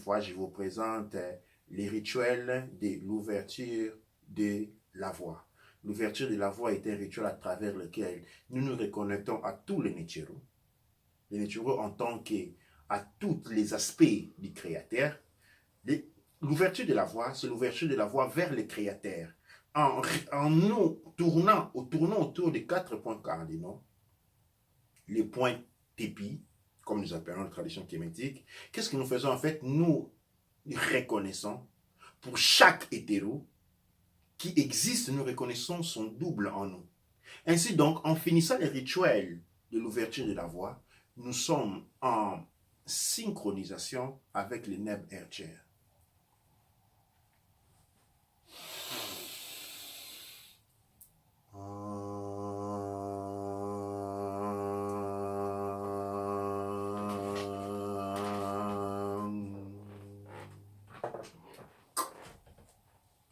fois, je vous présente les rituels de l'ouverture de la voie. L'ouverture de la voie est un rituel à travers lequel nous nous reconnectons à tous les Nichiru. Les Nichiru en tant qu'à tous les aspects du Créateur. L'ouverture de la voie, c'est l'ouverture de la voie vers le Créateur. En nous tournant autour des 4 points cardinaux, les points tépis, comme nous appelons la tradition kémétique, qu'est-ce que nous faisons en fait? Nous reconnaissons pour chaque hétéro qui existe, nous reconnaissons son double en nous. Ainsi donc, en finissant les rituels de l'ouverture de la voie, nous sommes en synchronisation avec les Neb Ercher.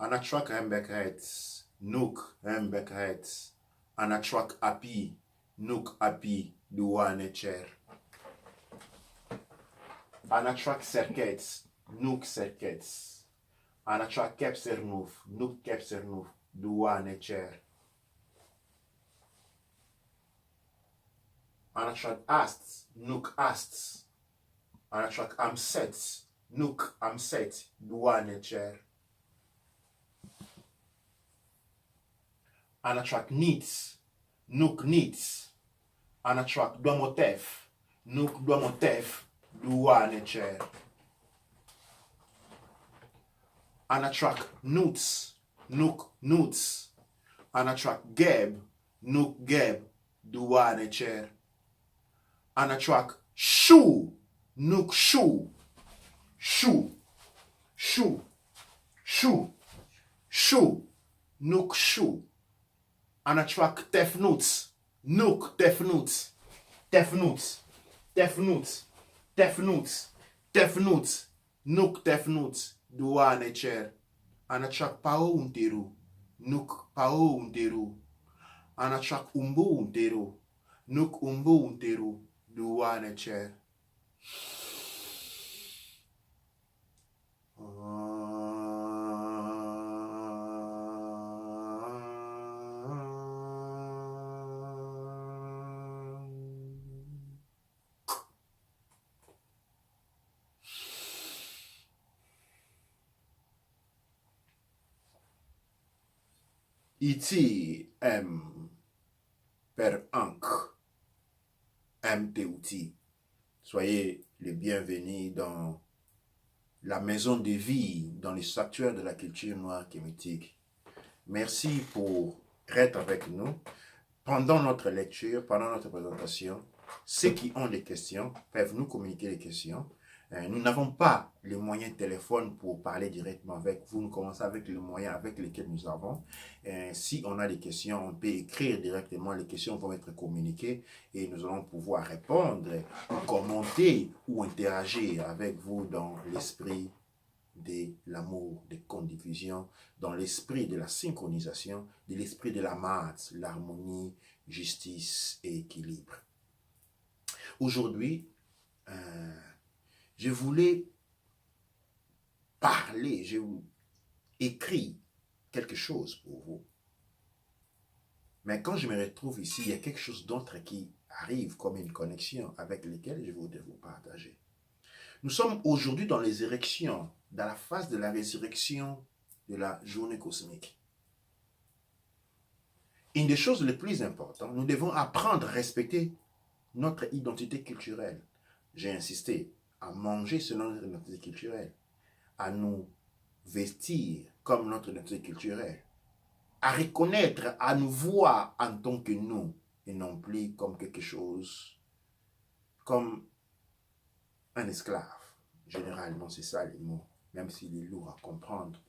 Anatrak Hembekhet, Nuk Hembekhet, Anatrak Api, Nuk Api, Duanecher. Anatrak Serket, Nuk Serket. Anatrak Kepsernouf, Nuk Kepsernouf, Duanecher. Anatrak Ast, Nuk Ast. Anatrak Amset, Nuk Amset, Duanecher. Anatrak Nitz, Nuk Nitz. Anatrak Domotef, Nuk Domotef, Duanecher. Anatrak Nutz, Nuk Nutz. Anatrak Geb, Nuk Geb, Duanecher. Anatrak Shu, Nuk Shu. Shu, Shu, Shu, Shu, Nuk Shu. Anatrak Tefnutz, Nuk Tefnutz, Tefnutz, Tefnutz, Tefnutz, Tefnutz, Nuk Tefnutz, Duanecher. Anatrak Pao Unteru, Nuk Pao Unteru. Anatrak Umbu Unteru, Nuk Umbu Unteru, Duanecher. Iti M per Ankh MTUT. Soyez les bienvenus dans la maison de vie, dans les sanctuaires de la culture noire kémétique. Merci pour être avec nous pendant notre lecture, pendant notre présentation. Ceux qui ont des questions peuvent nous communiquer les questions. Nous n'avons pas les moyens de téléphone pour parler directement avec vous. Nous commençons avec les moyens avec lesquels nous avons. Si on a des questions, on peut écrire directement. Les questions vont être communiquées et nous allons pouvoir répondre, ou commenter ou interagir avec vous dans l'esprit de l'amour, de condiffusion, dans l'esprit de la synchronisation, de l'esprit de la maths, l'harmonie, justice et équilibre. Aujourd'hui, je voulais parler, j'ai écrit quelque chose pour vous. Mais quand je me retrouve ici, il y a quelque chose d'autre qui arrive comme une connexion avec laquelle je voudrais vous partager. Nous sommes aujourd'hui dans les érections, dans la phase de la résurrection de la journée cosmique. Une des choses les plus importantes, nous devons apprendre à respecter notre identité culturelle. J'ai insisté à manger selon notre identité culturelle, à nous vestir comme notre identité culturelle, à reconnaître, à nous voir en tant que nous, et non plus comme quelque chose, comme un esclave. Généralement, c'est ça les mots, même s'il est lourd à comprendre.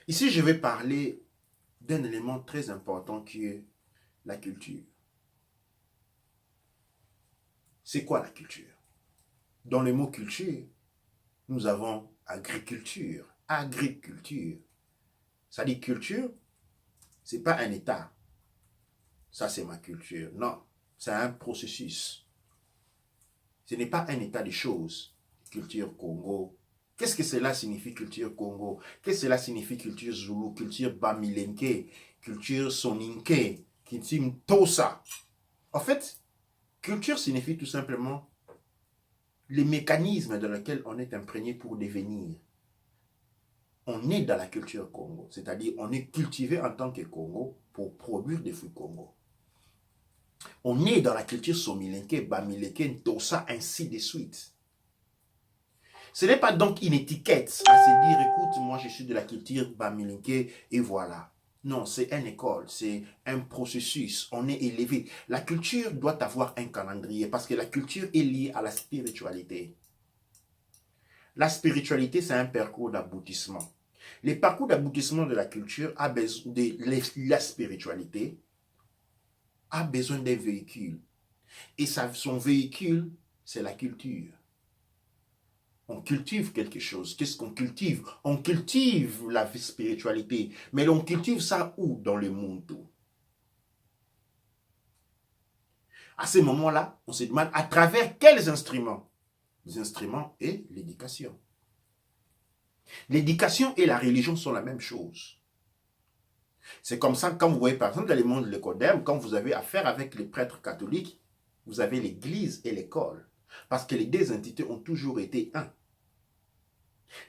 Ici, je vais parler d'un élément très important qui est la culture. C'est quoi la culture? Dans le mot culture, nous avons agriculture. Agriculture. Ça dit culture, ce n'est pas un état. Ça, c'est ma culture. Non, c'est un processus. Ce n'est pas un état des choses. culture Congo. Qu'est-ce que cela signifie culture Congo? Qu'est-ce que cela signifie culture Zoulou, culture Bamilenke, culture Soninke, culture Tosa? En fait, culture signifie tout simplement les mécanismes dans lesquels on est imprégné pour devenir. On est dans la culture Congo, c'est-à-dire on est cultivé en tant que Congo pour produire des fruits Congo. On est dans la culture Somilenke, Bamilenke, Tosa, ainsi de suite. Ce n'est pas donc une étiquette à se dire, écoute, moi je suis de la culture Bamilenke et voilà. Non, c'est une école, c'est un processus, on est élevé. La culture doit avoir un calendrier parce que la culture est liée à la spiritualité. La spiritualité, c'est un parcours d'aboutissement. Le parcours d'aboutissement de la culture a besoin de la spiritualité a besoin d'un véhicule. Et son véhicule, c'est la culture. On cultive quelque chose. Qu'est-ce qu'on cultive? On cultive la spiritualité. Mais on cultive ça où? Dans le monde. À ce moment-là, on se demande à travers quels instruments? Les instruments et l'éducation. L'éducation et la religion sont la même chose. C'est comme ça, quand vous voyez par exemple dans le monde de l'école, quand vous avez affaire avec les prêtres catholiques, vous avez l'église et l'école. Parce que les deux entités ont toujours été un.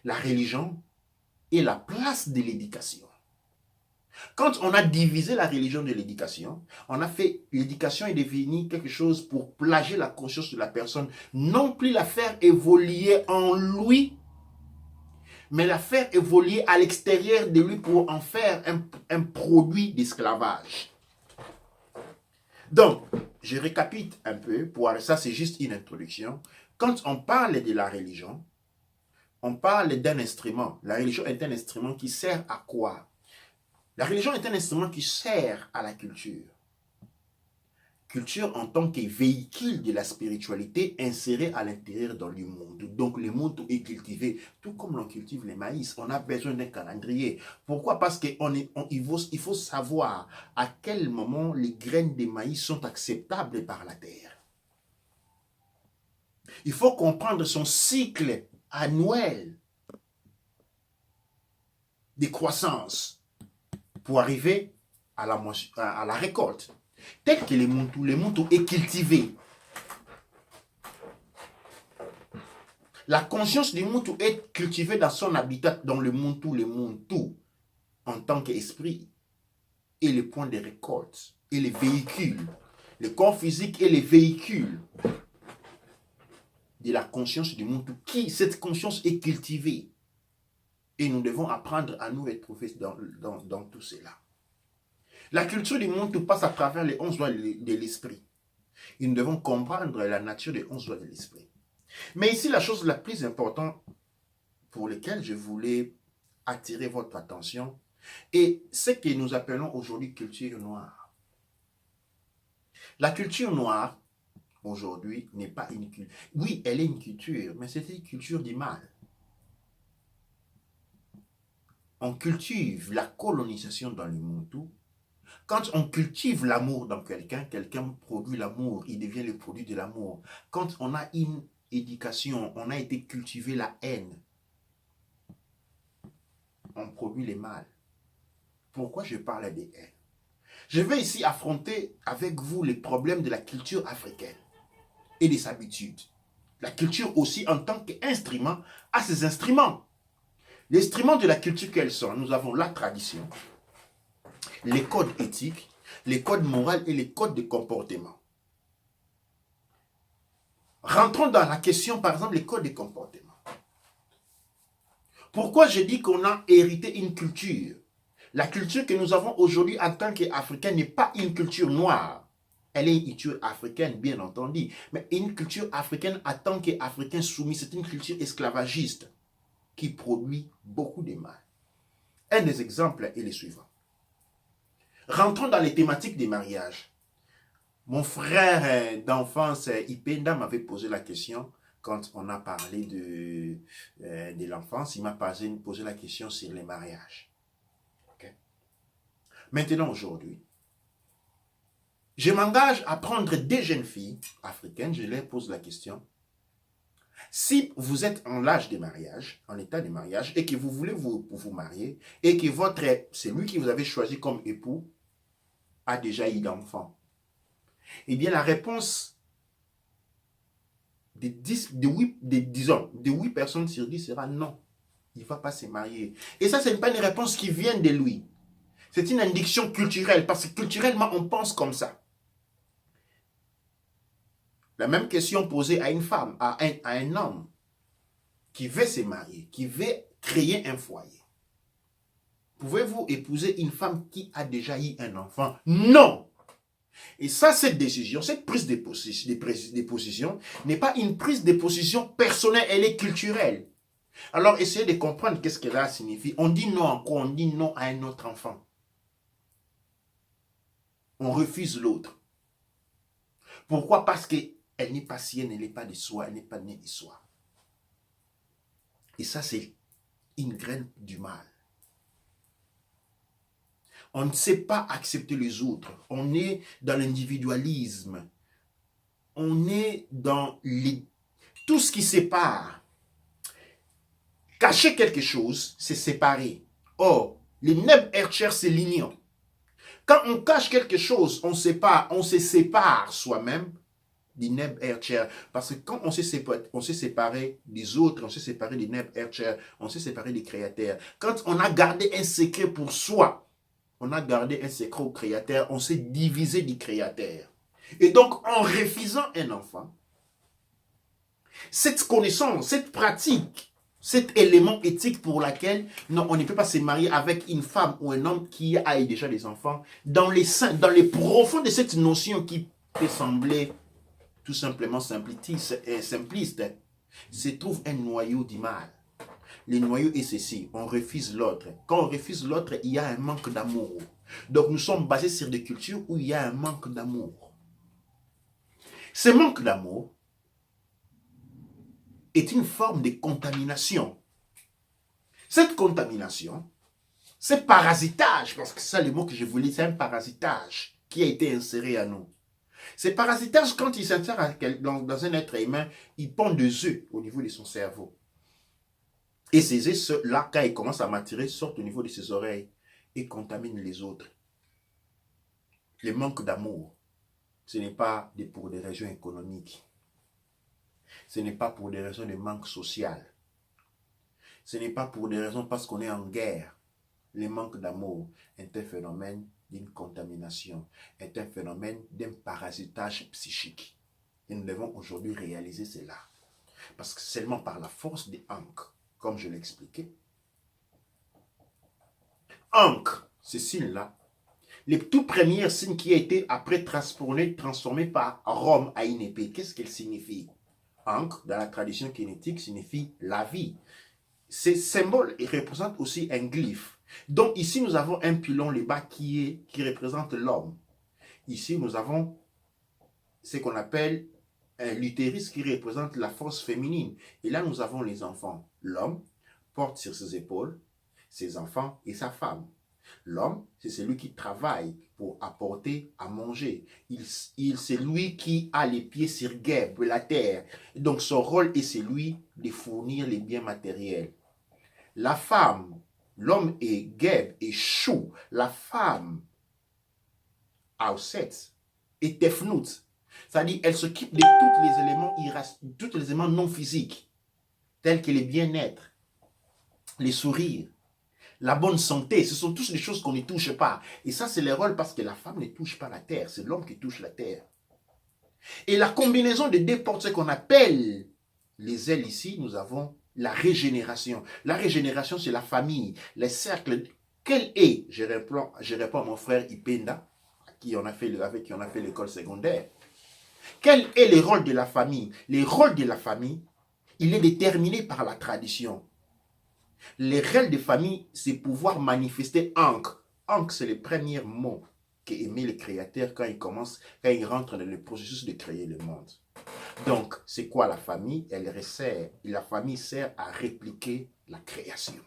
La religion est la place de l'éducation. Quand on a divisé la religion de l'éducation, on a fait l'éducation est devenue quelque chose pour plager la conscience de la personne, non plus la faire évoluer en lui, mais la faire évoluer à l'extérieur de lui pour en faire un produit d'esclavage. Donc, je récapitule un peu, ça c'est juste une introduction. Quand on parle de la religion, on parle d'un instrument. La religion est un instrument qui sert à quoi? La religion est un instrument qui sert à la culture. Culture en tant que véhicule de la spiritualité insérée à l'intérieur dans le monde. Donc le monde est cultivé, tout comme l'on cultive les maïs. On a besoin d'un calendrier. Pourquoi? Parce qu'il faut savoir à quel moment les graines de maïs sont acceptables par la terre. Il faut comprendre son cycle annuel de croissance pour arriver à la récolte. Tel que le Muntu est cultivé. La conscience du Muntu est cultivée dans son habitat, dans le Muntu en tant qu'esprit et le point de récolte et les véhicules. Le corps physique et les véhicules de la conscience du Muntu. Cette conscience est cultivée. Et nous devons apprendre à nous retrouver dans tout cela. La culture du monde passe à travers les 11 lois de l'esprit. Et nous devons comprendre la nature des 11 lois de l'esprit. Mais ici, la chose la plus importante pour laquelle je voulais attirer votre attention est ce que nous appelons aujourd'hui culture noire. La culture noire, aujourd'hui, n'est pas une culture. Oui, elle est une culture, mais c'est une culture du mal. On cultive la colonisation dans le monde. Quand on cultive l'amour dans quelqu'un, quelqu'un produit l'amour, il devient le produit de l'amour. Quand on a une éducation, on a été cultivé la haine, on produit le mal. Pourquoi je parle de haine? Je vais ici affronter avec vous les problèmes de la culture africaine et des habitudes. La culture aussi en tant qu'instrument a ses instruments. Les instruments de la culture quels sont? Nous avons la tradition, les codes éthiques, les codes moraux et les codes de comportement. Rentrons dans la question, par exemple, les codes de comportement. Pourquoi je dis qu'on a hérité une culture? La culture que nous avons aujourd'hui en tant qu'Africains n'est pas une culture noire. Elle est une culture africaine, bien entendu. Mais une culture africaine en tant qu'Africain soumis, c'est une culture esclavagiste qui produit beaucoup de mal. Un des exemples est le suivant. Rentrons dans les thématiques des mariages. Mon frère d'enfance, Ipenda, m'avait posé la question quand on a parlé de l'enfance. Il m'a posé la question sur les mariages. Okay. Maintenant, aujourd'hui, je m'engage à prendre des jeunes filles africaines. Je leur pose la question. Si vous êtes en l'âge de mariage, en état de mariage, et que vous voulez vous marier, et que celui que vous avez choisi comme époux a déjà eu d'enfants, eh bien la réponse de 8 personnes sur 10 sera non. Il ne va pas se marier. Et ça, ce n'est pas une réponse qui vient de lui. C'est une indication culturelle, parce que culturellement, on pense comme ça. La même question posée à une femme, à un homme qui veut se marier, qui veut créer un foyer. Pouvez-vous épouser une femme qui a déjà eu un enfant? Non! Et ça, cette décision, cette prise de position n'est pas une prise de position personnelle, elle est culturelle. Alors, essayez de comprendre qu'est-ce que cela signifie. On dit non à quoi? On dit non à un autre enfant. On refuse l'autre. Pourquoi? Parce qu'elle n'est pas sienne, elle n'est pas de soi, elle n'est pas née de soi. Et ça, c'est une graine du mal. On ne sait pas accepter les autres. On est dans l'individualisme. On est dans tout ce qui sépare. Cacher quelque chose, c'est séparer. Or, les Neb Hercher, c'est l'union. Quand on cache quelque chose, on se sépare soi-même des Neb Hercher. Parce que quand on s'est séparé des autres, on s'est séparé des Neb Hercher, on s'est séparé des créateurs. Quand on a gardé un secret pour soi, on a gardé un secret au créateur, on s'est divisé du créateur. Et donc, en refusant un enfant, cette connaissance, cette pratique, cet élément éthique pour lequel non, on ne peut pas se marier avec une femme ou un homme qui a déjà des enfants, dans les profonds de cette notion qui peut sembler tout simplement simpliste, se trouve un noyau du mal. Le noyau est ceci, on refuse l'autre. Quand on refuse l'autre, il y a un manque d'amour. Donc nous sommes basés sur des cultures où il y a un manque d'amour. Ce manque d'amour est une forme de contamination. Cette contamination, ce parasitage, parce que c'est ça le mot que je voulais, c'est un parasitage qui a été inséré à nous. Ce parasitage, quand il s'insère dans un être humain, il pond des œufs au niveau de son cerveau. Et ces œufs-là, quand ils commencent à maturer, sortent au niveau de ses oreilles et contaminent les autres. Le manque d'amour, ce n'est pas pour des raisons économiques. Ce n'est pas pour des raisons de manque social. Ce n'est pas pour des raisons parce qu'on est en guerre. Le manque d'amour est un phénomène d'une contamination, est un phénomène d'un parasitage psychique. Et nous devons aujourd'hui réaliser cela. Parce que seulement par la force des Ankh, comme je l'expliquais, Ankh, ce signe-là, le tout premier signe qui a été après transformé par Rome à une épée, qu'est-ce qu'elle signifie? Ankh, dans la tradition kinétique, signifie la vie. Ces symboles représentent aussi un glyphe. Donc ici, nous avons un pylône là-bas qui représente l'homme. Ici, nous avons ce qu'on appelle l'utérus qui représente la force féminine. Et là, nous avons les enfants. L'homme porte sur ses épaules ses enfants et sa femme. L'homme, c'est celui qui travaille pour apporter à manger. C'est lui qui a les pieds sur Geb, la terre. Donc son rôle est celui de fournir les biens matériels. La femme, l'homme est Geb et Chou. La femme, Auset, et Tefnout. C'est-à-dire, elle s'occupe de tous les éléments non physiques, tels que les bien-être, les sourires, la bonne santé. Ce sont tous des choses qu'on ne touche pas. Et ça, c'est le rôle parce que la femme ne touche pas la terre. C'est l'homme qui touche la terre. Et la combinaison des deux portes, ce qu'on appelle les ailes ici, nous avons la régénération. La régénération, c'est la famille, les cercles. Quel est, je réponds à mon frère Ipenda, avec qui on a fait l'école secondaire. Quel est le rôle de la famille? Le rôle de la famille, il est déterminé par la tradition. Le rôle de famille, c'est pouvoir manifester Ankh. Ankh, c'est le premier mot qu'émet le créateur quand il rentre dans le processus de créer le monde. Donc, c'est quoi la famille? La famille sert à répliquer la création.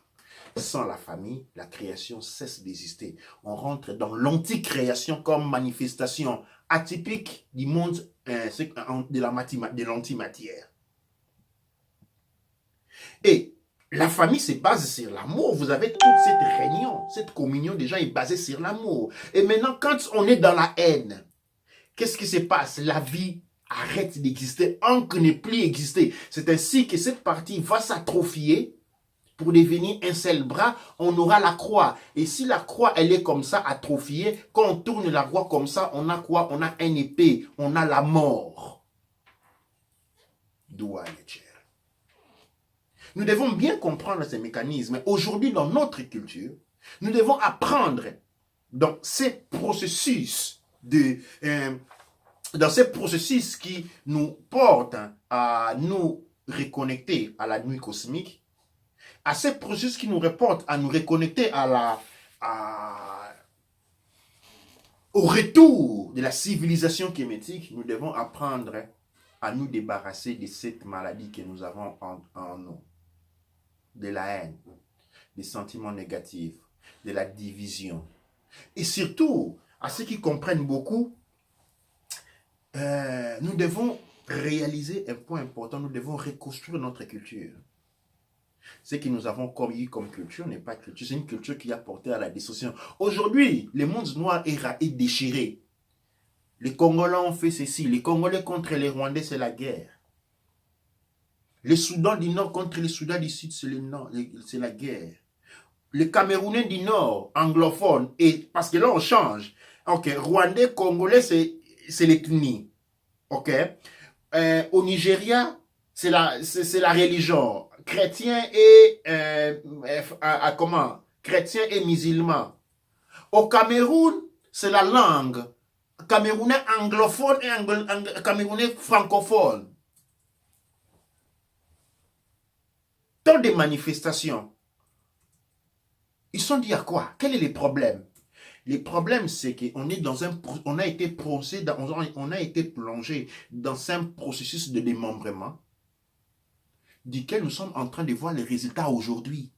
Sans la famille, la création cesse d'exister. On rentre dans l'anticréation comme manifestation atypique du monde de l'antimatière. Et la famille se base sur l'amour. Vous avez toute cette réunion, cette communion des gens est basée sur l'amour. Et maintenant, quand on est dans la haine, qu'est-ce qui se passe? La vie arrête d'exister, encre n'est plus exister. C'est ainsi que cette partie va s'atrophier pour devenir un seul bras. On aura la croix. Et si la croix, elle est comme ça, atrophiée, quand on tourne la croix comme ça, on a quoi? On a une épée, on a la mort. Nous devons bien comprendre ces mécanismes. Aujourd'hui, dans notre culture, nous devons apprendre dans ces processus qui nous portent à nous reconnecter à la nuit cosmique, à ces processus qui nous reportent à nous reconnecter au retour de la civilisation kémétique. Nous devons apprendre à nous débarrasser de cette maladie que nous avons en nous, de la haine, des sentiments négatifs, de la division. Et surtout, à ceux qui comprennent beaucoup, nous devons réaliser un point important, nous devons reconstruire notre culture. Ce que nous avons eu comme culture n'est pas culture, c'est une culture qui a porté à la destruction. Aujourd'hui, le monde noir est déchiré. Les Congolais ont fait ceci, les Congolais contre les Rwandais, c'est la guerre. Le Soudan du Nord contre le Soudan du Sud, c'est la guerre. Le Camerounais du Nord, anglophone, et parce que là on change. Ok, Rwandais, Congolais, c'est l'ethnie. Ok. Au Nigeria, c'est la religion. Chrétien et comment? Chrétien et musulman. Au Cameroun, c'est la langue. Camerounais anglophone et Camerounais francophone. Tant de manifestations. Ils sont dit à quoi? Quel est le problème? Le problème, c'est qu'on a été plongé dans un processus de démembrement duquel nous sommes en train de voir les résultats aujourd'hui.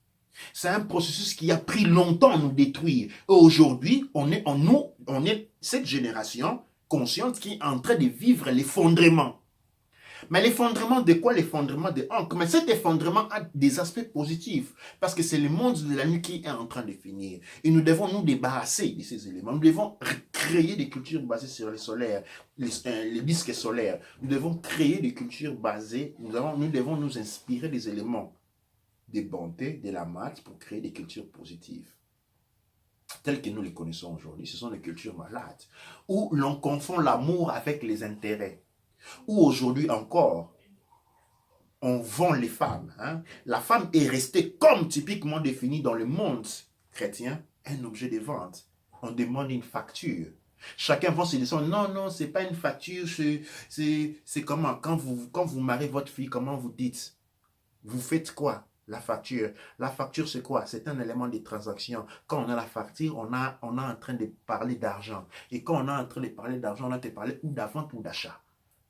C'est un processus qui a pris longtemps à nous détruire. Et aujourd'hui, on est cette génération consciente qui est en train de vivre l'effondrement. Mais l'effondrement de quoi? L'effondrement de Ankh. Mais cet effondrement a des aspects positifs. Parce que c'est le monde de la nuit qui est en train de finir. Et nous devons nous débarrasser de ces éléments. Nous devons créer des cultures basées sur les solaires, les disques solaires. Nous devons créer des cultures basées. Nous devons nous inspirer des éléments de bonté, de la maths pour créer des cultures positives. Telles que nous les connaissons aujourd'hui. Ce sont des cultures malades. Où l'on confond l'amour avec les intérêts. Où aujourd'hui encore, on vend les femmes. Hein? La femme est restée comme typiquement définie dans le monde chrétien, un objet de vente. On demande une facture. Chacun vend ses leçons. Non, c'est pas une facture. C'est comment? Quand vous mariez votre fille, comment vous dites? Vous faites quoi? La facture. La facture, c'est quoi? C'est un élément de transaction. Quand on a la facture, on est en train de parler d'argent. Et quand on est en train de parler d'argent, on a de parler ou d'avente ou d'achat.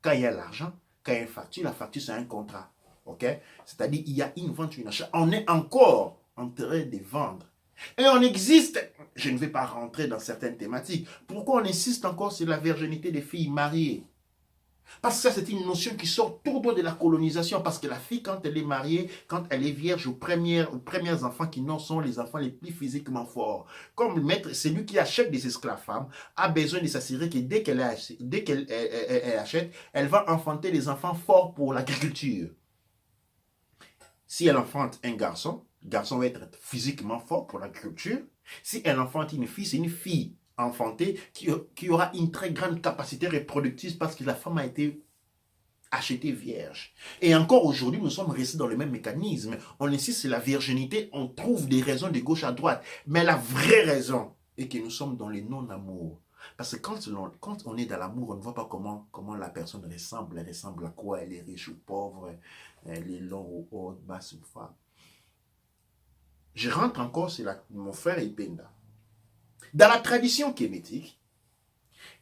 Quand il y a l'argent, quand il y a une facture, la facture c'est un contrat. Ok? C'est-à-dire il y a une vente, une achat. On est encore en train de vendre. Et on existe, je ne vais pas rentrer dans certaines thématiques. Pourquoi on insiste encore sur la virginité des filles mariées? Parce que ça, c'est une notion qui sort tout droit de la colonisation. Parce que la fille, quand elle est mariée, quand elle est vierge, aux premiers enfants qui n'en sont les enfants les plus physiquement forts. Comme le maître, c'est lui qui achète des esclaves femmes, a besoin de s'assurer que dès qu'elle achète, elle va enfanter des enfants forts pour l'agriculture. Si elle enfante un garçon, le garçon va être physiquement fort pour l'agriculture. Si elle enfante une fille, c'est une fille enfantée qui aura une très grande capacité reproductive parce que la femme a été achetée vierge. Et encore aujourd'hui, nous sommes restés dans le même mécanisme. On insiste sur la virginité, on trouve des raisons de gauche à droite. Mais la vraie raison est que nous sommes dans le non-amour. Parce que quand on est dans l'amour, on ne voit pas comment la personne ressemble. Elle ressemble à quoi? Elle est riche ou pauvre? Elle est longue ou haute, basse ou femme? Je rentre encore sur mon frère Ipenda. Dans la tradition kémétique,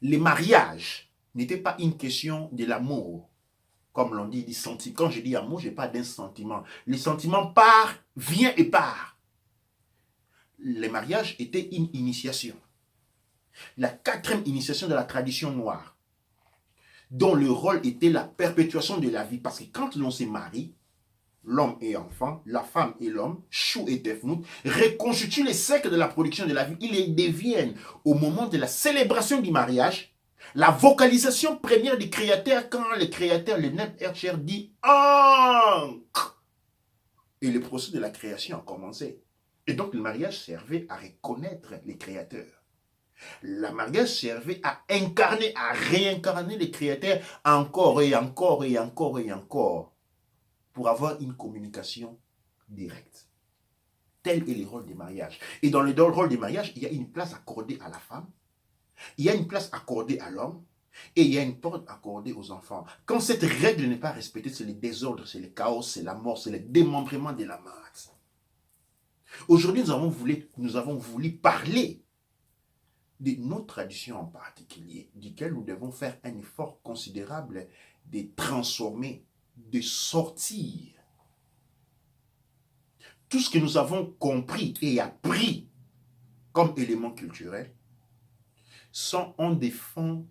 les mariages n'étaient pas une question de l'amour. Comme l'on dit, quand je dis amour, je n'ai pas d'un sentiment. Le sentiment vient et part. Les mariages étaient une initiation. La 4e initiation de la tradition noire, dont le rôle était la perpétuation de la vie. Parce que quand l'on se marie, l'homme et enfant, la femme et l'homme, Chou et Tefnout, reconstituent les cercles de la production de la vie. Ils deviennent, au moment de la célébration du mariage, la vocalisation première du créateur quand le créateur, le Neb Hercher, dit « Ankh ». Et le processus de la création a commencé. Et donc le mariage servait à reconnaître les créateurs. Le mariage servait à incarner, à réincarner les créateurs encore et encore et encore et encore pour avoir une communication directe. Tel est le rôle du mariage. Et dans le rôle du mariage, il y a une place accordée à la femme, il y a une place accordée à l'homme, et il y a une porte accordée aux enfants. Quand cette règle n'est pas respectée, c'est le désordre, c'est le chaos, c'est la mort, c'est le démembrement de la masse. Aujourd'hui, nous avons voulu parler de nos traditions en particulier, duquel nous devons faire un effort considérable de transformer, de sortir tout ce que nous avons compris et appris comme élément culturel ont des fonds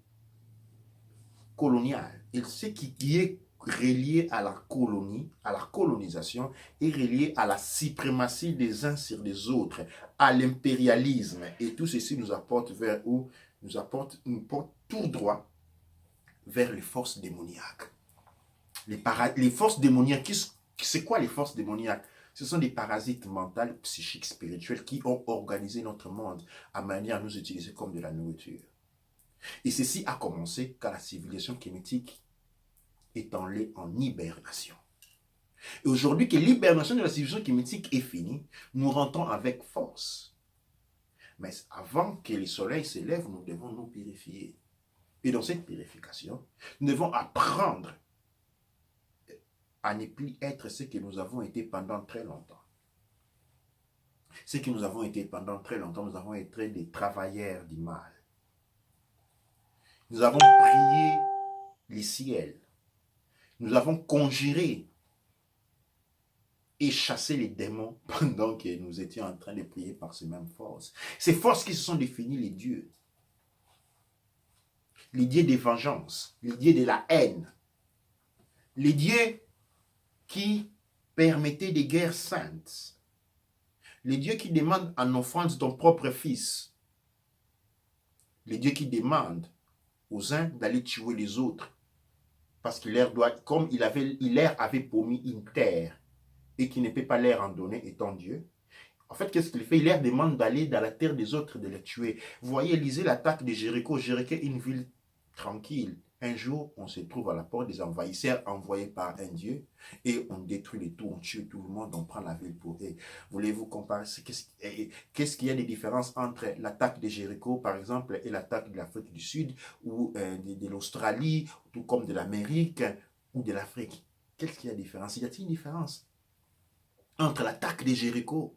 coloniales. Et ce qui est relié à la colonie, à la colonisation, est relié à la suprématie des uns sur les autres, à l'impérialisme. Et tout ceci nous apporte vers où nous porte tout droit vers les forces démoniaques. Les forces démoniaques, c'est quoi les forces démoniaques? Ce sont des parasites mentaux, psychiques, spirituels qui ont organisé notre monde à manière à nous utiliser comme de la nourriture. Et ceci a commencé quand la civilisation kémétique est en hibernation. Et aujourd'hui que l'hibernation de la civilisation kémétique est finie, nous rentrons avec force. Mais avant que le soleil se lève, nous devons nous purifier. Et dans cette purification, nous devons apprendre à ne plus être ce que nous avons été pendant très longtemps. Ce que nous avons été pendant très longtemps, nous avons été des travailleurs du mal. Nous avons prié les ciels. Nous avons conjuré et chassé les démons pendant que nous étions en train de prier par ces mêmes forces. Ces forces qui se sont définies les dieux. Les dieux des vengeances, les dieux de la haine, les dieux qui permettaient des guerres saintes, les dieux qui demandent en offrande ton propre fils, les dieux qui demandent aux uns d'aller tuer les autres, parce qu'il leur doit, comme il leur avait promis une terre, et qu'il ne peut pas leur en donner étant Dieu. En fait, qu'est-ce qu'il fait? Il leur demande d'aller dans la terre des autres, de les tuer. Vous voyez, lisez l'attaque de Jéricho. Jéricho est une ville tranquille. Un jour, on se trouve à la porte des envahisseurs envoyés par un Dieu et on détruit le tout, on tue tout le monde, on prend la ville pour eux. Voulez-vous comparer? Qu'est-ce qu'il y a de différence entre l'attaque de Jéricho, par exemple, et l'attaque de l'Afrique du Sud ou de l'Australie, tout comme de l'Amérique ou de l'Afrique? Qu'est-ce qu'il y a de différence? Y a-t-il une différence entre l'attaque de Jéricho?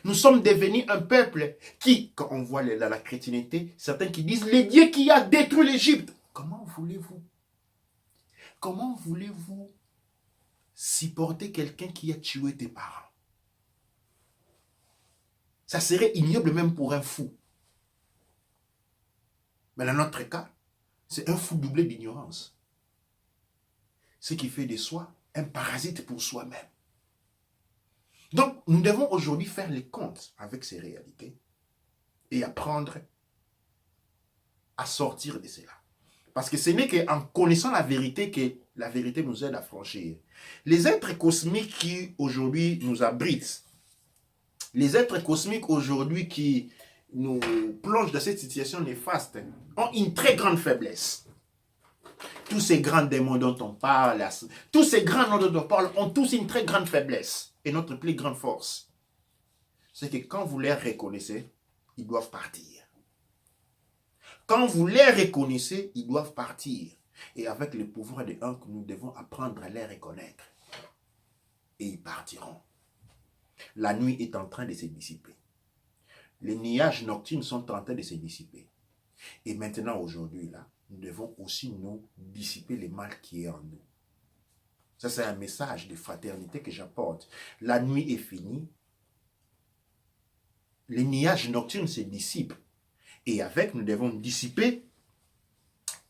Nous sommes devenus un peuple qui, quand on voit la chrétienté, certains qui disent les dieux qui a détruit l'Égypte. Comment voulez-vous supporter quelqu'un qui a tué tes parents? Ça serait ignoble même pour un fou. Mais dans notre cas, c'est un fou doublé d'ignorance. Ce qui fait de soi un parasite pour soi-même. Donc, nous devons aujourd'hui faire les comptes avec ces réalités et apprendre à sortir de cela. Parce que ce n'est qu'en connaissant la vérité que la vérité nous aide à franchir. Les êtres cosmiques qui aujourd'hui nous abritent, les êtres cosmiques aujourd'hui qui nous plongent dans cette situation néfaste, ont une très grande faiblesse. Tous ces grands démons dont on parle, tous ces grands noms dont on parle, ont tous une très grande faiblesse. Et notre plus grande force, c'est que quand vous les reconnaissez, ils doivent partir. Quand vous les reconnaissez, ils doivent partir. Et avec le pouvoir de Ankh, nous devons apprendre à les reconnaître. Et ils partiront. La nuit est en train de se dissiper. Les nuages nocturnes sont en train de se dissiper. Et maintenant, aujourd'hui, là, nous devons aussi nous dissiper le mal qui est en nous. Ça, c'est un message de fraternité que j'apporte. La nuit est finie. Les nuages nocturnes se dissipent. Et avec, nous devons dissiper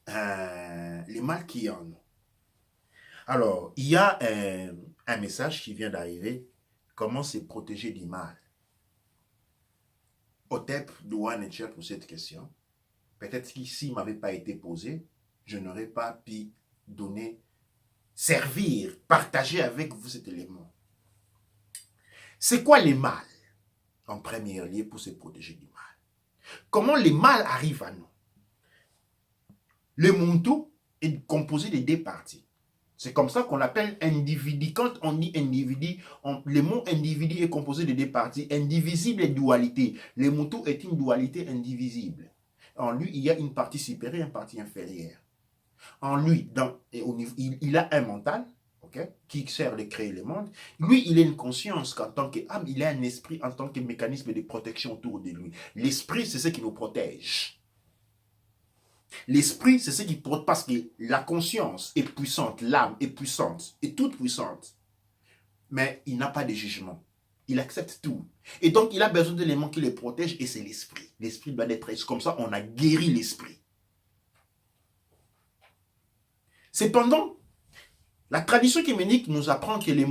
le mal qui est en nous. Alors, il y a un message qui vient d'arriver. Comment se protéger du mal? Otep doit nature pour cette question. Peut-être que s'il ne m'avait pas été posé, je n'aurais pas pu donner, servir, partager avec vous cet élément. C'est quoi les mal? En premier lieu, pour se protéger du mal. Comment les mal arrivent à nous? Le Muntu est composé de deux parties. C'est comme ça qu'on appelle individu. Quand on dit individu, le mot individu est composé de deux parties, indivisible et dualité. Le Muntu est une dualité indivisible. En lui, il y a une partie supérieure et une partie inférieure. En lui, il a un mental, okay, qui sert de créer le monde. Lui, il a une conscience qu'en tant qu'âme, il a un esprit en tant que mécanisme de protection autour de lui. L'esprit, c'est ce qui nous protège. L'esprit, c'est ce qui protège, parce que la conscience est puissante, l'âme est puissante, est toute puissante. Mais il n'a pas de jugement. Il accepte tout. Et donc, il a besoin d'éléments qui le protègent, et c'est l'esprit. L'esprit doit être comme ça, on a guéri l'esprit. Cependant, la tradition kéménique nous apprend que le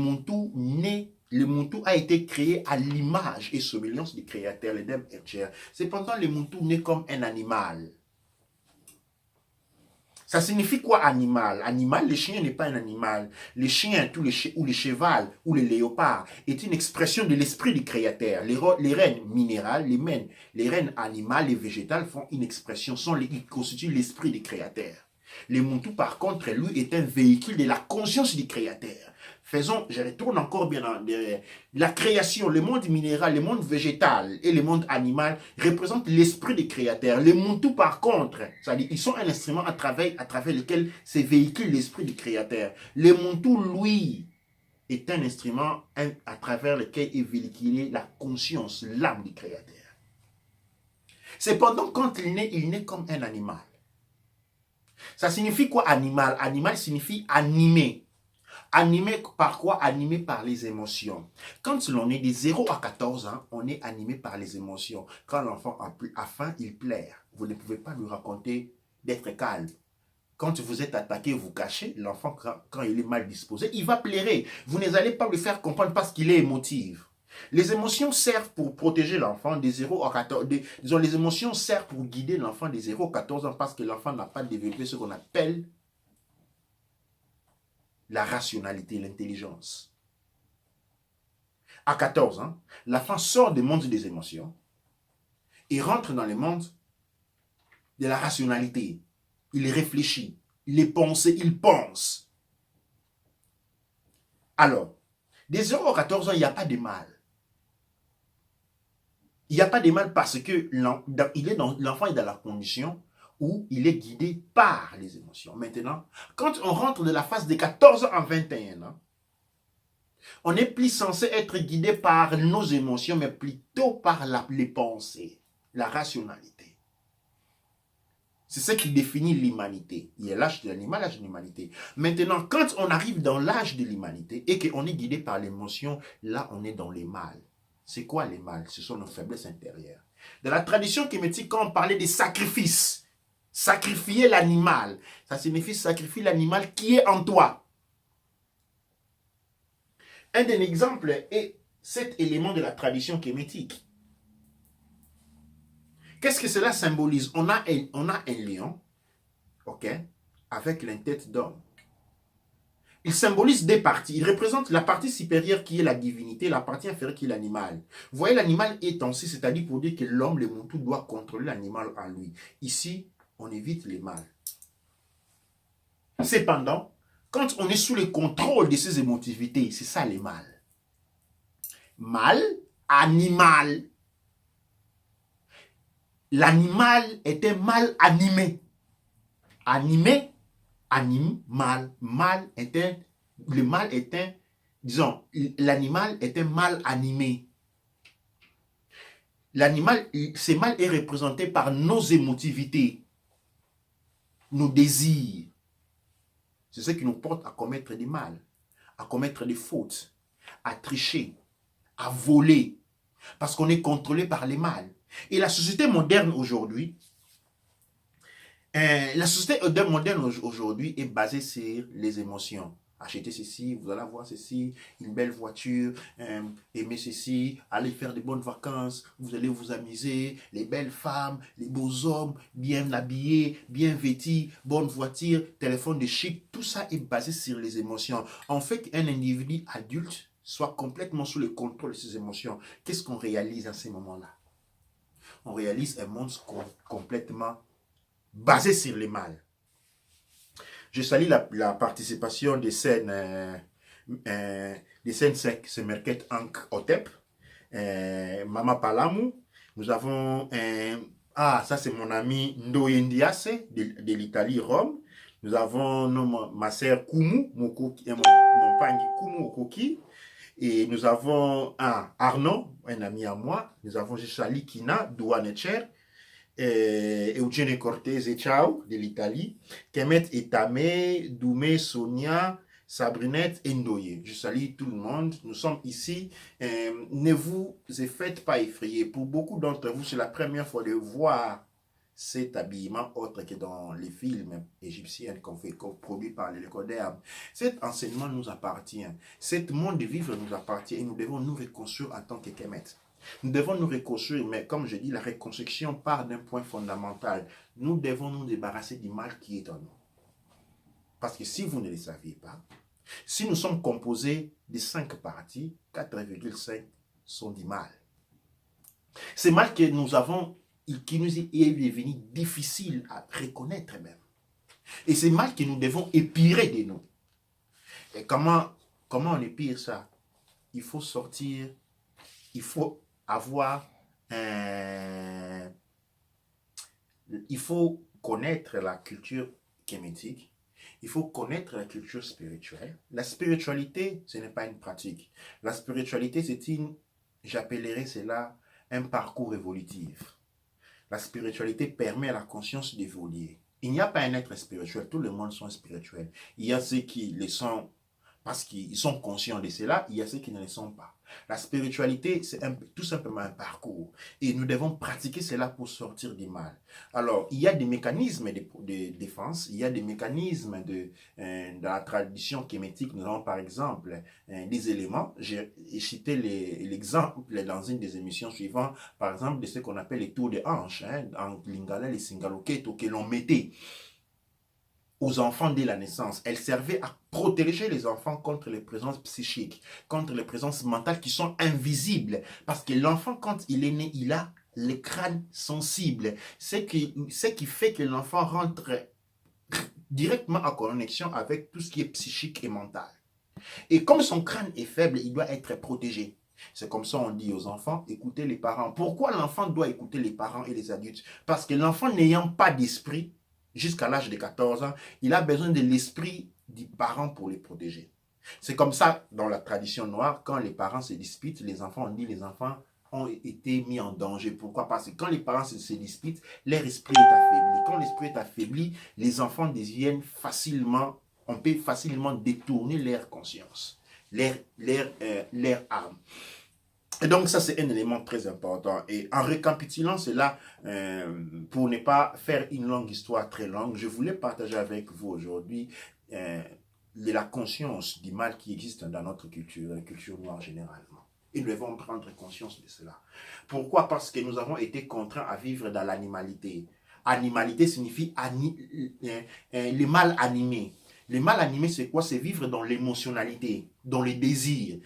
Muntu a été créé à l'image et semblance du créateur, le Dem Ercher. Cependant, le Muntu naît comme un animal. Ça signifie quoi animal? Animal, le chien n'est pas un animal. Le chien, ou le cheval, ou le léopard, est une expression de l'esprit du créateur. Les reines minérales, les reines animales et végétales font une expression, ils constituent l'esprit du créateur. Le Muntu, par contre, lui, est un véhicule de la conscience du créateur. Je retourne encore bien dans la création, le monde minéral, le monde végétal et le monde animal représentent l'esprit du créateur. Les Muntu, par contre, c'est-à-dire, ils sont un instrument à travers lequel se véhicule l'esprit du créateur. Le Muntu, lui, est un instrument à travers lequel est véhiculée la conscience, l'âme du créateur. Cependant, quand il naît comme un animal. Ça signifie quoi animal? Animal signifie animé. Animé par quoi? Animé par les émotions. Quand l'on est de 0 à 14 ans, on est animé par les émotions. Quand l'enfant a faim, il pleure. Vous ne pouvez pas lui raconter d'être calme. Quand vous êtes attaqué, vous cachez. L'enfant, quand il est mal disposé, il va pleurer. Vous n'allez pas lui faire comprendre parce qu'il est émotif. Les émotions servent pour protéger l'enfant de 0 à 14 ans. Disons, les émotions servent pour guider l'enfant de 0 à 14 ans parce que l'enfant n'a pas développé ce qu'on appelle la rationalité, l'intelligence. À 14 ans, l'enfant sort du monde des émotions et rentre dans le monde de la rationalité. Il réfléchit, il pense. Alors, de 0 à 14 ans, il n'y a pas de mal. Il n'y a pas de mal parce que l'enfant est dans la condition où il est guidé par les émotions. Maintenant, quand on rentre de la phase de 14 ans à 21 ans, on n'est plus censé être guidé par nos émotions, mais plutôt par les pensées, la rationalité. C'est ce qui définit l'humanité. Il y a l'âge de l'animal, l'âge de l'humanité. Maintenant, quand on arrive dans l'âge de l'humanité et qu'on est guidé par l'émotion, là, on est dans les mâles. C'est quoi les mâles? Ce sont nos faiblesses intérieures. Dans la tradition kémétique, quand on parlait des sacrifices, sacrifier l'animal, ça signifie sacrifier l'animal qui est en toi. Un des exemples est cet élément de la tradition kémétique. Qu'est-ce que cela symbolise? On a un lion, ok, avec une tête d'homme. Il symbolise deux parties. Il représente la partie supérieure qui est la divinité, la partie inférieure qui est l'animal. Vous voyez, l'animal est ainsi, c'est-à-dire pour dire que l'homme, le Muntu, doit contrôler l'animal en lui. Ici, on évite les mâles. Cependant, quand on est sous le contrôle de ces émotivités, c'est ça les mâles. Mâle, animal. L'animal est un mâle animé. Animé, anime, mâle. Le mâle est un, disons, l'animal est un mâle animé. L'animal, ce mâle est représenté par nos émotivités, nos désirs. C'est ce qui nous porte à commettre des mal, à commettre des fautes, à tricher, à voler, parce qu'on est contrôlé par les mâles. Et la société moderne aujourd'hui, est basée sur les émotions. Achetez ceci, vous allez avoir ceci, une belle voiture, aimer ceci, aller faire de bonnes vacances, vous allez vous amuser, les belles femmes, les beaux hommes, bien habillés, bien vêtus, bonne voiture, téléphone de chic, tout ça est basé sur les émotions. En fait, un individu adulte soit complètement sous le contrôle de ses émotions. Qu'est-ce qu'on réalise à ces moments-là? On réalise un monde complètement basé sur le mal. Je salue la participation des scènes se Merket Ank Otep, Mama Palamu. Nous avons ça c'est mon ami Ndo Ndiase de l'Italie, Rome. Nous avons ma sœur Kumu, mon pangi Kumu Okoki. Et nous avons Arnaud, un ami à moi. Nous avons Jeshali Kina, Douanecher. Eugene Cortez et Ciao de l'Italie, Kemet Etame, Doumé, Sonia, Sabrinette et Ndoye. Je salue tout le monde. Nous sommes ici. Ne vous faites pas effrayer. Pour beaucoup d'entre vous, c'est la première fois de voir cet habillement autre que dans les films égyptiens qu'on produit par les Lécodermes. Cet enseignement nous appartient. Cet monde de vivre nous appartient et nous devons nous reconstruire en tant que Kemet. Nous devons nous reconstruire, mais comme je dis, la reconstruction part d'un point fondamental. Nous devons nous débarrasser du mal qui est en nous. Parce que si vous ne le saviez pas, si nous sommes composés de 5 parties, 4,5 sont du mal. C'est mal que nous avons, qui nous est devenu difficile à reconnaître même. Et c'est mal que nous devons épirer de nous. Et comment on épire ça? Il faut sortir, il faut avoir il faut connaître la culture kémétique, il faut connaître la culture spirituelle. La spiritualité, ce n'est pas une pratique. La spiritualité, c'est j'appellerais cela un parcours évolutif. La spiritualité permet à la conscience d'évoluer. Il n'y a pas un être spirituel, tout le monde sont spirituels. Il y a ceux qui le sont parce qu'ils sont conscients de cela, il y a ceux qui ne le sont pas. La spiritualité, c'est tout simplement un parcours. Et nous devons pratiquer cela pour sortir du mal. Alors, il y a des mécanismes de défense, il y a des mécanismes dans la tradition kémétique. Nous avons par exemple des éléments. J'ai cité l'exemple dans une des émissions suivantes, par exemple, de ce qu'on appelle les tours de hanche, en lingala, les singaloketo, que l'on mettait aux enfants dès la naissance. Elle servait à protéger les enfants contre les présences psychiques, contre les présences mentales qui sont invisibles. Parce que l'enfant, quand il est né, il a le crâne sensible. Ce qui fait que l'enfant rentre directement en connexion avec tout ce qui est psychique et mental. Et comme son crâne est faible, il doit être protégé. C'est comme ça on dit aux enfants, écoutez les parents. Pourquoi l'enfant doit écouter les parents et les adultes? Parce que l'enfant n'ayant pas d'esprit, jusqu'à l'âge de 14 ans, il a besoin de l'esprit du parent pour les protéger. C'est comme ça, dans la tradition noire, quand les parents se disputent, les enfants, on dit les enfants ont été mis en danger. Pourquoi? Parce que quand les parents se disputent, leur esprit est affaibli. Quand l'esprit est affaibli, les enfants deviennent facilement, on peut facilement détourner leur conscience, leur âme. Et donc ça c'est un élément très important. Et en récapitulant cela, pour ne pas faire une longue histoire très longue, je voulais partager avec vous aujourd'hui la conscience du mal qui existe dans notre culture, la culture noire généralement. Et nous devons prendre conscience de cela. Pourquoi? Parce que nous avons été contraints à vivre dans l'animalité. Animalité signifie le mal animé. Le mal animé, c'est quoi? C'est vivre dans l'émotionnalité, dans les désirs.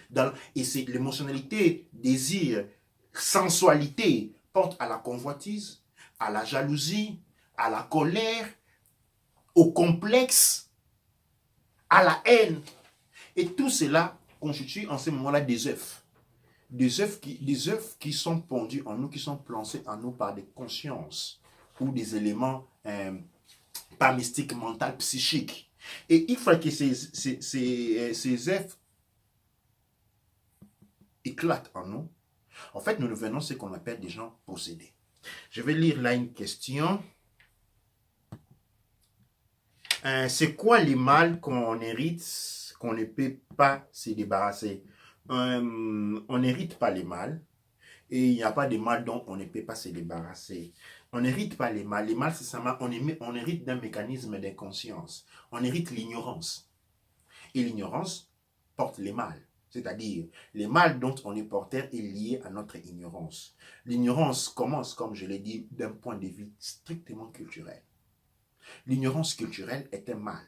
Et c'est l'émotionnalité, désir, sensualité, porte à la convoitise, à la jalousie, à la colère, au complexe, à la haine. Et tout cela constitue en ce moment-là des œufs. Des œufs qui sont pondus en nous, qui sont plantés en nous par des consciences ou des éléments pas mystiques, mentaux, psychiques. Et il faut que ces œufs éclatent en nous. En fait, nous devenons ce qu'on appelle des gens possédés. Je vais lire là une question. C'est quoi les mal qu'on hérite, qu'on ne peut pas se débarrasser? On n'hérite pas les mal. Et il n'y a pas de mal dont on ne peut pas se débarrasser. On n'hérite pas les mal. Les mal, c'est seulement, on hérite d'un mécanisme d'inconscience. On hérite l'ignorance. Et l'ignorance porte les mal. C'est-à-dire, les mal dont on est porteur est lié à notre ignorance. L'ignorance commence, comme je l'ai dit, d'un point de vue strictement culturel. L'ignorance culturelle est un mal.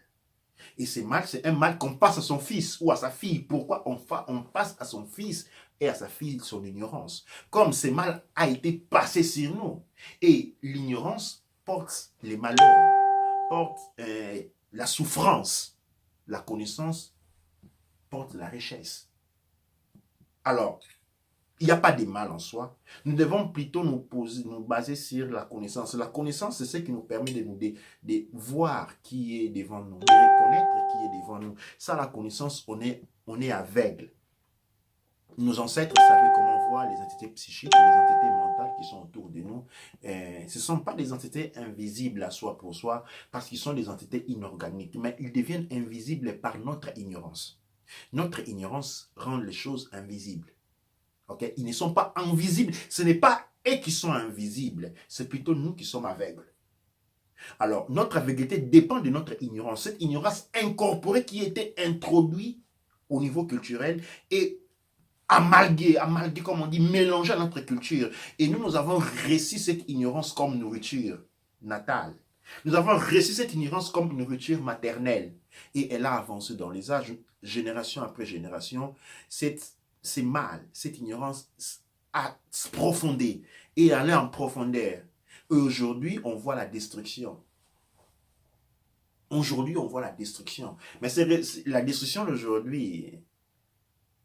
Et c'est un mal qu'on passe à son fils ou à sa fille. Pourquoi on passe à son fils et à sa fille son ignorance? Comme ce mal a été passé sur nous. Et l'ignorance porte les malheurs, porte la souffrance. La connaissance porte la richesse. Alors, il n'y a pas de mal en soi. Nous devons plutôt nous baser sur la connaissance. La connaissance, c'est ce qui nous permet de voir qui est devant nous, de reconnaître qui est devant nous. Sans la connaissance, on est aveugle. Nos ancêtres savaient comment voir les entités psychiques, les entités mentales qui sont autour de nous. Ce ne sont pas des entités invisibles à soi pour soi, parce qu'ils sont des entités inorganiques, mais ils deviennent invisibles par notre ignorance. Notre ignorance rend les choses invisibles. Okay? Ils ne sont pas invisibles. Ce n'est pas eux qui sont invisibles. C'est plutôt nous qui sommes aveugles. Alors, notre aveugleté dépend de notre ignorance. Cette ignorance incorporée qui était introduite au niveau culturel et amalguée, comme on dit, mélangée à notre culture. Et nous avons reçu cette ignorance comme nourriture natale. Nous avons reçu cette ignorance comme nourriture maternelle. Et elle a avancé dans les âges, génération après génération. C'est mal, cette ignorance a profondé et allé en profondeur. Et aujourd'hui, on voit la destruction. Aujourd'hui, on voit la destruction. Mais la destruction d'aujourd'hui,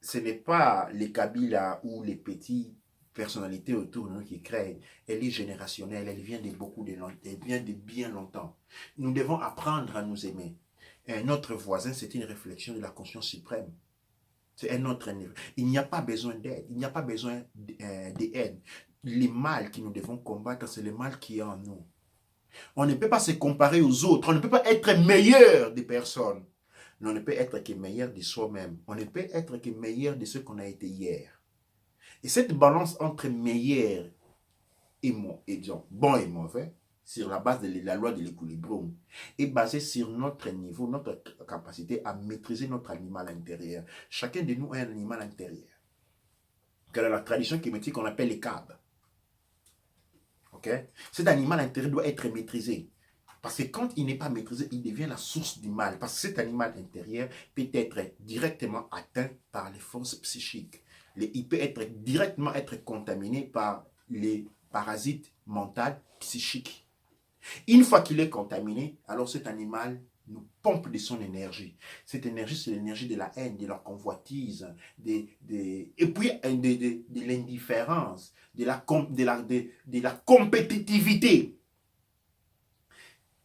ce n'est pas les Kabila ou les petites personnalités autour de nous qui créent. Elle est générationnelle, elle vient elle vient de bien longtemps. Nous devons apprendre à nous aimer. Notre voisin, c'est une réflexion de la conscience suprême. C'est un autre niveau. Il n'y a pas besoin d'aide. Il n'y a pas besoin d'aide. Les mal que nous devons combattre, c'est le mal qui est en nous. On ne peut pas se comparer aux autres. On ne peut pas être meilleur des personnes. Mais on ne peut être que meilleur de soi-même. On ne peut être que meilleur de ce qu'on a été hier. Et cette balance entre meilleur et bon et mauvais, sur la base de la loi de l'équilibre, est basée sur notre niveau, notre capacité à maîtriser notre animal intérieur. Chacun de nous a un animal intérieur. Que la tradition kémétique qu'on appelle les câbles. Okay? Cet animal intérieur doit être maîtrisé. Parce que quand il n'est pas maîtrisé, il devient la source du mal. Parce que cet animal intérieur peut être directement atteint par les forces psychiques. Il peut directement être contaminé par les parasites mentaux psychiques. Une fois qu'il est contaminé, alors cet animal nous pompe de son énergie. Cette énergie, c'est l'énergie de la haine, de la convoitise, et puis de l'indifférence, de la compétitivité.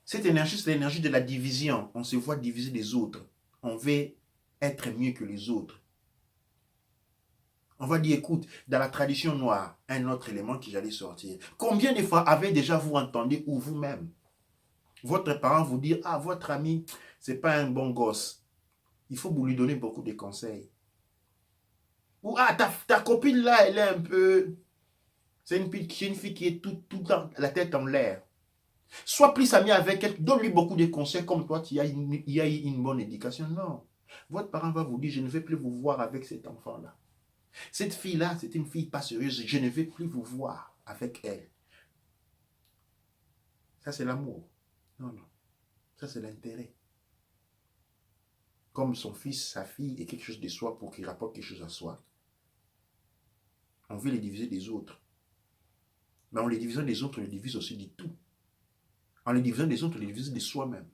Cette énergie, c'est l'énergie de la division. On se voit diviser des autres. On veut être mieux que les autres. On va dire, écoute, dans la tradition noire, un autre élément qui j'allais sortir. Combien de fois avez déjà vous entendu ou vous-même votre parent vous dire, ah, votre ami, c'est pas un bon gosse. Il faut vous lui donner beaucoup de conseils. Ou, ah, ta copine là, elle est un peu... C'est une fille qui est tout la tête en l'air. Sois plus ami avec elle, donne-lui beaucoup de conseils comme toi, il y a une bonne éducation. Non. Votre parent va vous dire, je ne vais plus vous voir avec cet enfant-là. Cette fille-là, c'est une fille pas sérieuse, je ne vais plus vous voir avec elle. Ça, c'est l'amour. Non, non. Ça, c'est l'intérêt. Comme son fils, sa fille est quelque chose de soi pour qu'il rapporte quelque chose à soi. On veut les diviser des autres. Mais en les divisant des autres, on les divise aussi du tout. En les divisant des autres, on les divise de soi-même.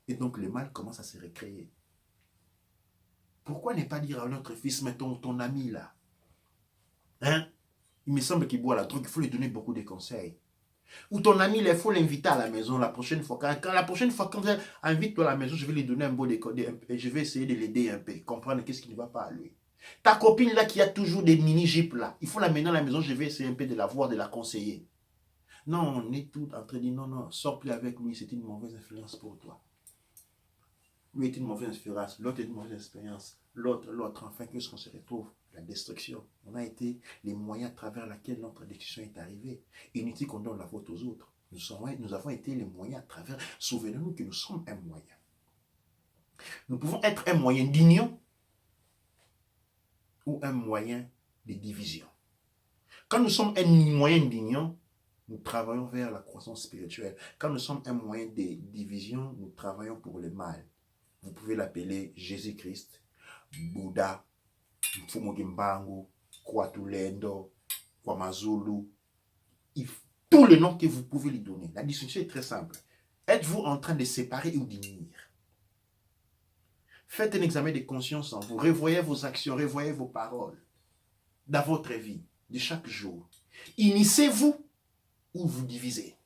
Et donc, le mal commence à se recréer. Pourquoi ne pas dire à notre fils, mais ton ami là, hein? Il me semble qu'il boit la drogue, il faut lui donner beaucoup de conseils. Ou ton ami, il faut l'inviter à la maison la prochaine fois. Quand invite-toi à la maison, je vais lui donner un beau décodé et je vais essayer de l'aider un peu, comprendre qu'est-ce qui ne va pas à lui. Ta copine là qui a toujours des mini-jeeps là, il faut l'amener à la maison, je vais essayer un peu de la voir, de la conseiller. Non, on est tout en train de dire non, non, sors plus avec lui, c'est une mauvaise influence pour toi. Lui est une mauvaise influence, l'autre est une mauvaise expérience, l'autre, enfin, qu'est-ce qu'on se retrouve? La destruction. On a été les moyens à travers lesquels notre destruction est arrivée. Inutile qu'on donne la faute aux autres. Nous avons été les moyens à travers. Souvenez-nous que nous sommes un moyen. Nous pouvons être un moyen d'union ou un moyen de division. Quand nous sommes un moyen d'union, nous travaillons vers la croissance spirituelle. Quand nous sommes un moyen de division, nous travaillons pour le mal. Vous pouvez l'appeler Jésus-Christ, Bouddha, Mfumogimbangu, Kwatulendo, Kwamazulu, tous les noms que vous pouvez lui donner. La distinction est très simple. Êtes-vous en train de séparer ou d'unir? Faites un examen de conscience en vous. Revoyez vos actions, revoyez vos paroles dans votre vie de chaque jour. Unissez-vous ou vous divisez.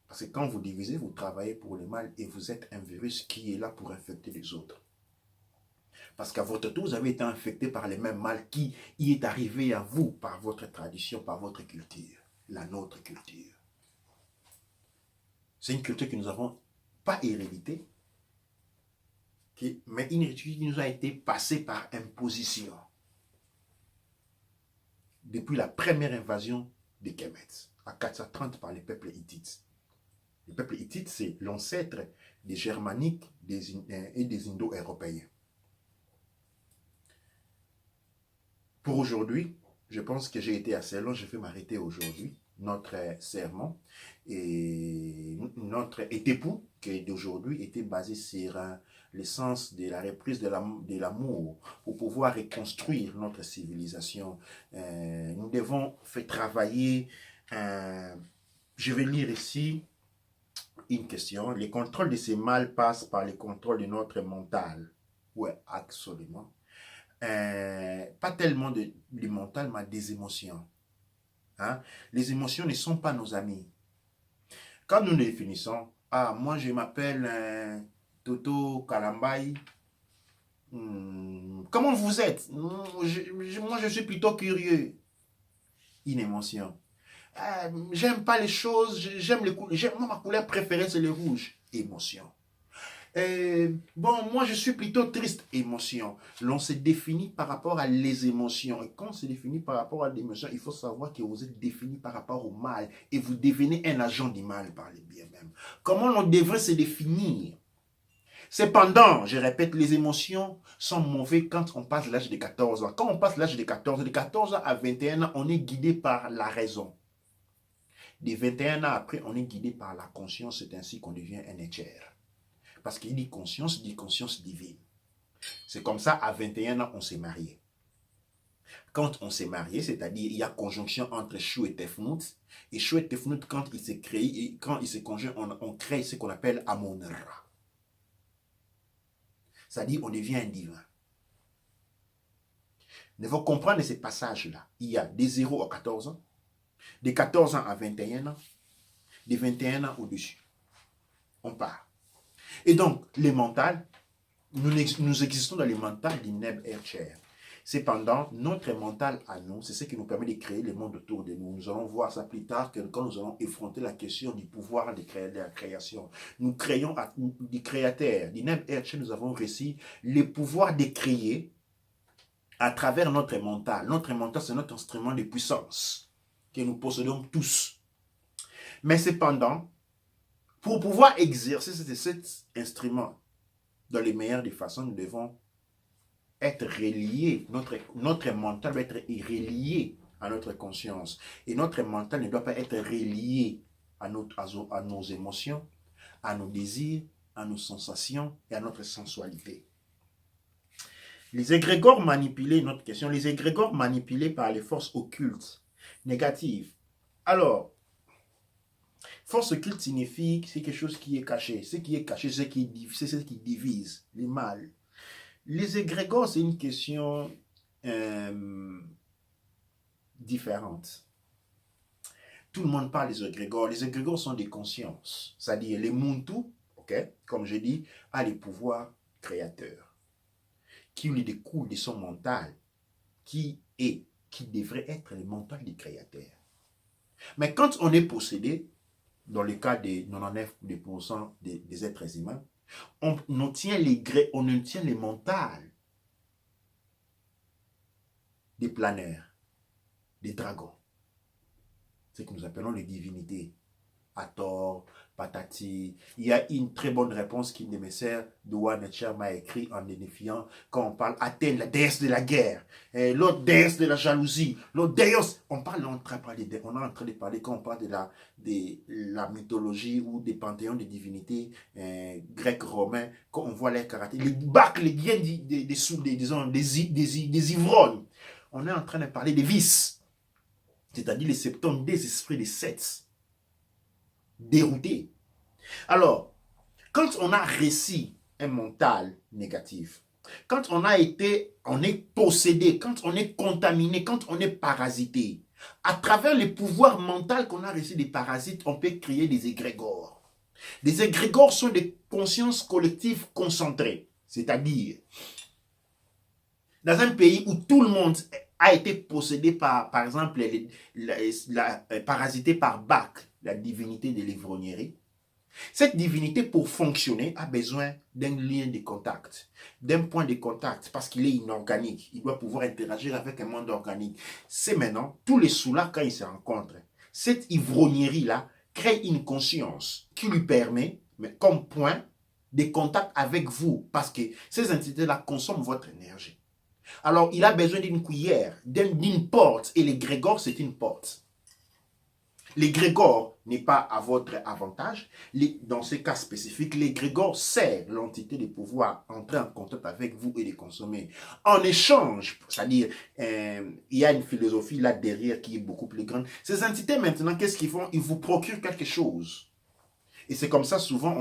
Parce que quand vous divisez, vous travaillez pour le mal et vous êtes un virus qui est là pour infecter les autres. Parce qu'à votre tour, vous avez été infecté par le même mal qui y est arrivé à vous par votre tradition, par votre culture, la nôtre culture. C'est une culture que nous n'avons pas héréditée, mais une culture qui nous a été passée par imposition. Depuis la première invasion des Kemet, à 430 par les peuples hittites. Le peuple hittite, c'est l'ancêtre des Germaniques et des Indo-Européens. Pour aujourd'hui, je pense que j'ai été assez long, je vais m'arrêter aujourd'hui. Notre sermon et notre époux qui d'aujourd'hui était basé sur l'essence de la reprise de l'amour pour pouvoir reconstruire notre civilisation. Nous devons faire travailler, je vais lire ici une question. Les contrôles de ces mâles passent par le contrôle de notre mental. Oui, absolument. Pas tellement du mental, mais des émotions. Hein? Les émotions ne sont pas nos amis. Quand nous les définissons, ah, moi je m'appelle Toto Kalambay. Comment vous êtes? Moi je suis plutôt curieux. Une émotion. J'aime pas les choses, j'aime les couleurs. Ma couleur préférée c'est le rouge. Émotion. Bon, moi je suis plutôt triste. Émotion. L'on se définit par rapport à les émotions. Et quand on se définit par rapport à l'émotion, il faut savoir que vous êtes défini par rapport au mal. Et vous devenez un agent du mal par les biens même. Comment on devrait se définir? Cependant, je répète, les émotions sont mauvaises quand on passe l'âge de 14 ans. Quand on passe l'âge de 14 ans à 21 ans, on est guidé par la raison. De 21 ans après, on est guidé par la conscience. C'est ainsi qu'on devient un être. Parce qu'il dit conscience divine. C'est comme ça, à 21 ans, on s'est marié. Quand on s'est marié, c'est-à-dire il y a conjonction entre Shu et Tefnut. Et Shu et Tefnut, quand ils se créent, quand ils se conjuguent, on crée ce qu'on appelle Amon-Ra. C'est-à-dire on devient un divin. Nous devons comprendre ces passages-là. Il y a des 0 à 14 ans, de 14 ans à 21 ans, de 21 ans au-dessus. On part. Et donc, le mental, nous existons dans le mental du Neb Ercher. Cependant, notre mental à nous, c'est ce qui nous permet de créer le monde autour de nous. Nous allons voir ça plus tard quand nous allons effronter la question du pouvoir de la création. Nous créons du créateur. Du Neb Ercher, nous avons réussi le pouvoir de créer à travers notre mental. Notre mental, c'est notre instrument de puissance que nous possédons tous. Mais cependant, pour pouvoir exercer cet instrument dans les meilleures des façons, nous devons être reliés. Notre mental doit être relié à notre conscience. Et notre mental ne doit pas être relié à nos émotions, à nos désirs, à nos sensations et à notre sensualité. Les égrégores manipulés, notre question, les égrégores manipulés par les forces occultes négatives. Alors, force occulte signifie c'est quelque chose qui est caché. Ce qui est caché, c'est ce qui divise, les mal. Les égrégores, c'est une question différente. Tout le monde parle des égrégores. Les égrégores sont des consciences. C'est-à-dire les Muntu, comme je dis, a les pouvoirs créateurs qui lui découlent de son mental, qui devrait être le mental du créateur. Mais quand on est possédé, dans le cas de 99% des êtres humains, on obtient les mentales des planeurs, des dragons, ce que nous appelons les divinités. à tort, patati. Il y a une très bonne réponse qu'une de mes sœurs, Douane Etcher, m'a écrit en défiant quand on parle Athènes, la déesse de la guerre, l'autre déesse de la jalousie, l'autre déesse. On est en train de parler quand on parle de la mythologie ou des panthéons de divinités grecs, romains, quand on voit les karaté, les bacs, les biens des ivrognes. On est en train de parler des vices, c'est-à-dire les 70 des esprits des sept déroutés. Alors, quand on a réussi un mental négatif, quand on est possédé, quand on est contaminé, quand on est parasité, à travers les pouvoirs mentaux qu'on a reçus des parasites, on peut créer des égrégores. Les égrégores sont des consciences collectives concentrées, c'est-à-dire dans un pays où tout le monde a été possédé par exemple, parasité par Bac, la divinité de l'ivrognerie. Cette divinité, pour fonctionner, a besoin d'un lien de contact, d'un point de contact, parce qu'il est inorganique. Il doit pouvoir interagir avec un monde organique. C'est maintenant, tous les sous-là, quand ils se rencontrent, cette ivrognerie-là crée une conscience qui lui permet, mais comme point de contact avec vous, parce que ces entités-là consomment votre énergie. Alors, il a besoin d'une cuillère, d'une porte, et l'égrégore, c'est une porte. L'égrégore n'est pas à votre avantage. Dans ce cas spécifique, l'égrégore sert l'entité de pouvoir entrer en contact avec vous et de consommer. En échange, c'est-à-dire, il y a une philosophie là derrière qui est beaucoup plus grande. Ces entités maintenant, qu'est-ce qu'ils font? Ils vous procurent quelque chose. Et c'est comme ça, souvent,